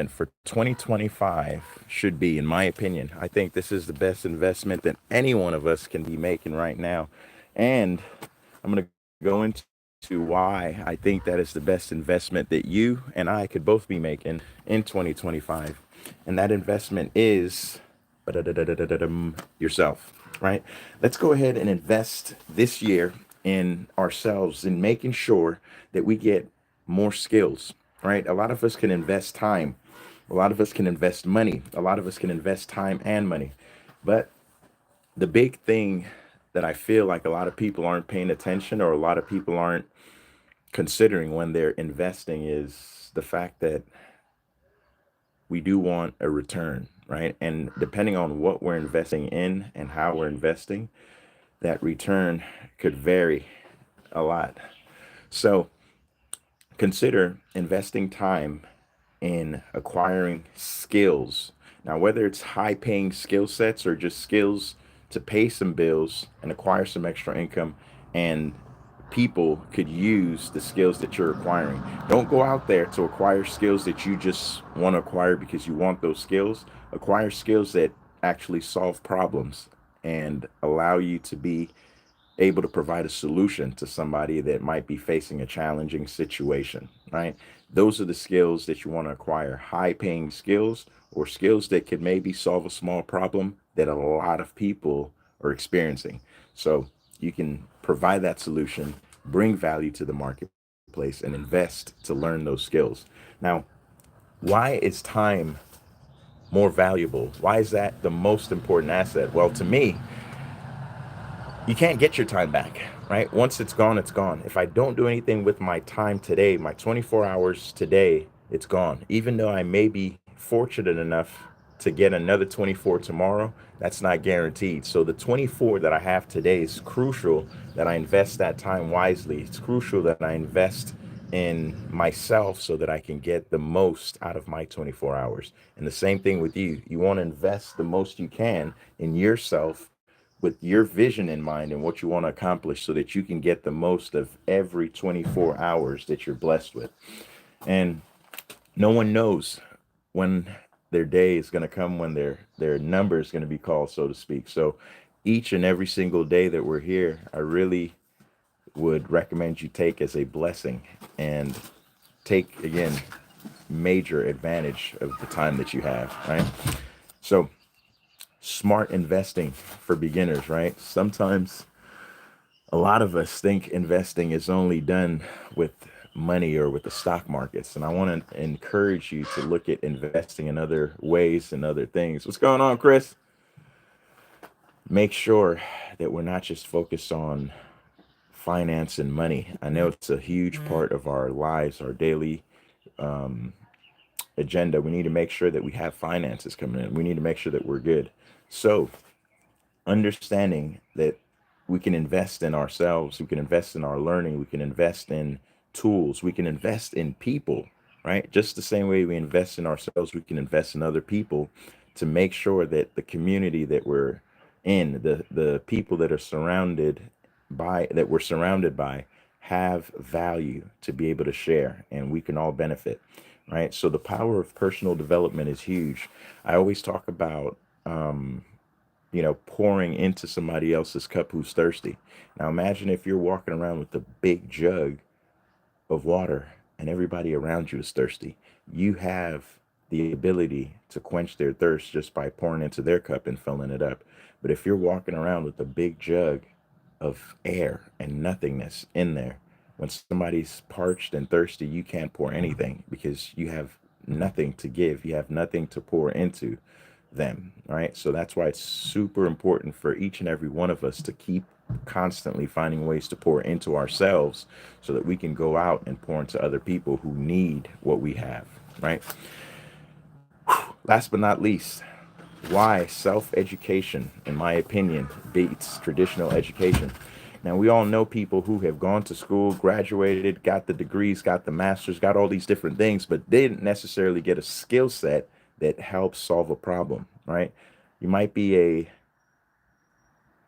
for 2025 should be, in my opinion. I think this is the best investment that any one of us can be making right now. And I'm going to go into why I think that is the best investment that you and I could both be making in 2025. And that investment is yourself, right? Let's go ahead and invest this year in ourselves in making sure that we get more skills, right? A lot of us can invest time. A lot of us can invest money. A lot of us can invest time and money. But the big thing that I feel like a lot of people aren't paying attention or a lot of people aren't considering when they're investing is the fact that we do want a return, right? And depending on what we're investing in and how we're investing, that return could vary a lot. So consider investing time in acquiring skills. Now, whether it's high paying skill sets or just skills to pay some bills and acquire some extra income, and people could use the skills that you're acquiring. Don't go out there to acquire skills that you just want to acquire because you want those skills. Acquire skills that actually solve problems and allow you to be able to provide a solution to somebody that might be facing a challenging situation, right? Those are the skills that you want to acquire, high paying skills or skills that could maybe solve a small problem that a lot of people are experiencing. So you can provide that solution, bring value to the marketplace, and invest to learn those skills. Now, why is time more valuable? Why is that the most important asset? Well, to me, you can't get your time back, right? Once it's gone, it's gone. If I don't do anything with my time today, my 24 hours today, it's gone. Even though I may be fortunate enough to get another 24 tomorrow, that's not guaranteed. So the 24 that I have today is crucial that I invest that time wisely. It's crucial that I invest in myself so that I can get the most out of my 24 hours. And the same thing with you. You want to invest the most you can in yourself with your vision in mind and what you want to accomplish so that you can get the most of every 24 hours that you're blessed with. And no one knows when their day is going to come, when their number is going to be called, so to speak. So each and every single day that we're here, I really would recommend you take as a blessing and take again major advantage of the time that you have, right? So smart investing for beginners, right? Sometimes a lot of us think investing is only done with money or with the stock markets. And I want to encourage you to look at investing in other ways and other things. What's going on, Chris? Make sure that we're not just focused on finance and money. I know it's a huge part of our lives, our daily agenda. We need to make sure that we have finances coming in. We need to make sure that we're good. So, understanding that we can invest in ourselves, we can invest in our learning, we can invest in tools, we can invest in people, right? Just the same way we invest in ourselves, we can invest in other people to make sure that the community that we're in, the people that are surrounded by that we're surrounded by have value to be able to share and we can all benefit, right? So the power of personal development is huge. I always talk about pouring into somebody else's cup who's thirsty. Now imagine if you're walking around with a big jug of water and everybody around you is thirsty. You have the ability to quench their thirst just by pouring into their cup and filling it up. But if you're walking around with a big jug of air and nothingness in there, when somebody's parched and thirsty, you can't pour anything because you have nothing to give. You have nothing to pour into them, right? So that's why it's super important for each and every one of us to keep constantly finding ways to pour into ourselves so that we can go out and pour into other people who need what we have, right? Last but not least, why self education, in my opinion, beats traditional education. Now, we all know people who have gone to school, graduated, got the degrees, got the masters, got all these different things, but they didn't necessarily get a skill set that helps solve a problem, right? You might be a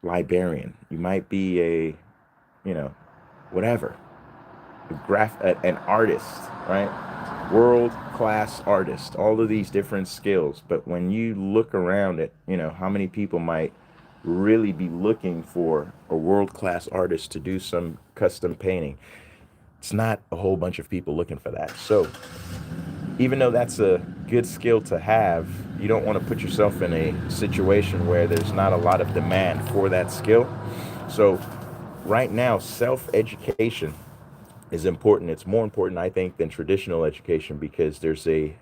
librarian, you might be a, you know, whatever, an artist, right? World class artist, all of these different skills. But when you look around at, how many people might really be looking for a world class artist to do some custom painting, it's not a whole bunch of people looking for that. So even though that's a good skill to have, you don't want to put yourself in a situation where there's not a lot of demand for that skill. So right now, self-education is important. It's more important, I think, than traditional education, because there's a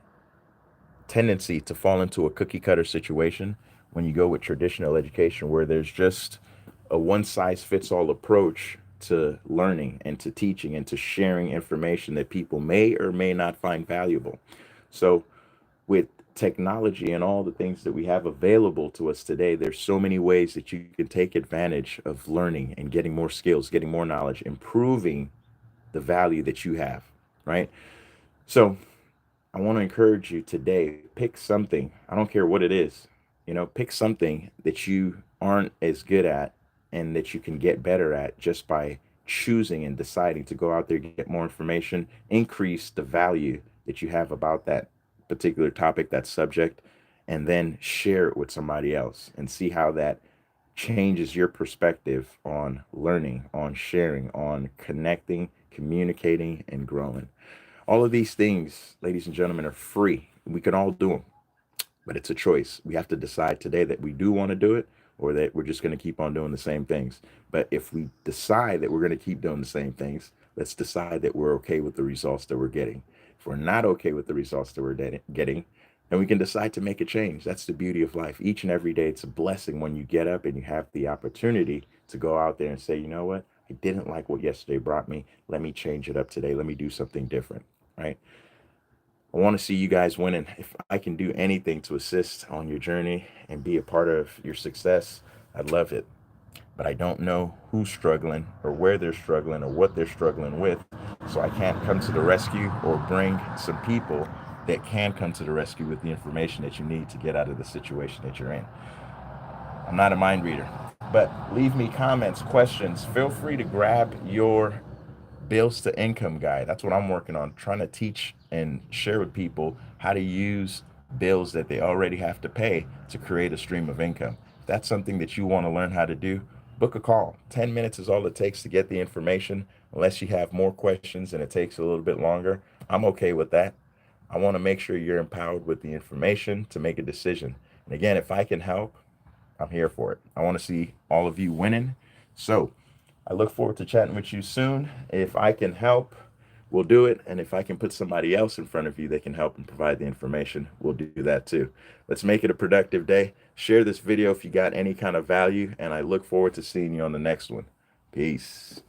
tendency to fall into a cookie cutter situation when you go with traditional education, where there's just a one size fits all approach to learning and to teaching and to sharing information that people may or may not find valuable. So with technology and all the things that we have available to us today, there's so many ways that you can take advantage of learning and getting more skills, getting more knowledge, improving the value that you have, right? So I want to encourage you today, pick something. I don't care what it is. Pick something that you aren't as good at and that you can get better at just by choosing and deciding to go out there, get more information, increase the value that you have about that particular topic, that subject, and then share it with somebody else and see how that changes your perspective on learning, on sharing, on connecting, communicating, and growing. All of these things, ladies and gentlemen, are free. We can all do them, but it's a choice. We have to decide today that we do want to do it, or that we're just going to keep on doing the same things. But if we decide that we're going to keep doing the same things, let's decide that we're okay with the results that we're getting. If we're not okay with the results that we're getting, then we can decide to make a change. That's the beauty of life. Each and every day, it's a blessing when you get up and you have the opportunity to go out there and say, you know what? I didn't like what yesterday brought me. Let me change it up today. Let me do something different, right? I want to see you guys winning. If I can do anything to assist on your journey and be a part of your success, I'd love it. But I don't know who's struggling or where they're struggling or what they're struggling with. So I can't come to the rescue or bring some people that can come to the rescue with the information that you need to get out of the situation that you're in. I'm not a mind reader, but leave me comments, questions. Feel free to grab your bills to income guide. That's what I'm working on, trying to teach and share with people how to use bills that they already have to pay to create a stream of income. If that's something that you want to learn how to do, book a call. 10 minutes is all it takes to get the information. Unless you have more questions and it takes a little bit longer, I'm okay with that. I want to make sure you're empowered with the information to make a decision. And again, if I can help, I'm here for it. I want to see all of you winning. So I look forward to chatting with you soon. If I can help, we'll do it. And if I can put somebody else in front of you that can help and provide the information, we'll do that too. Let's make it a productive day. Share this video if you got any kind of value, and I look forward to seeing you on the next one. Peace.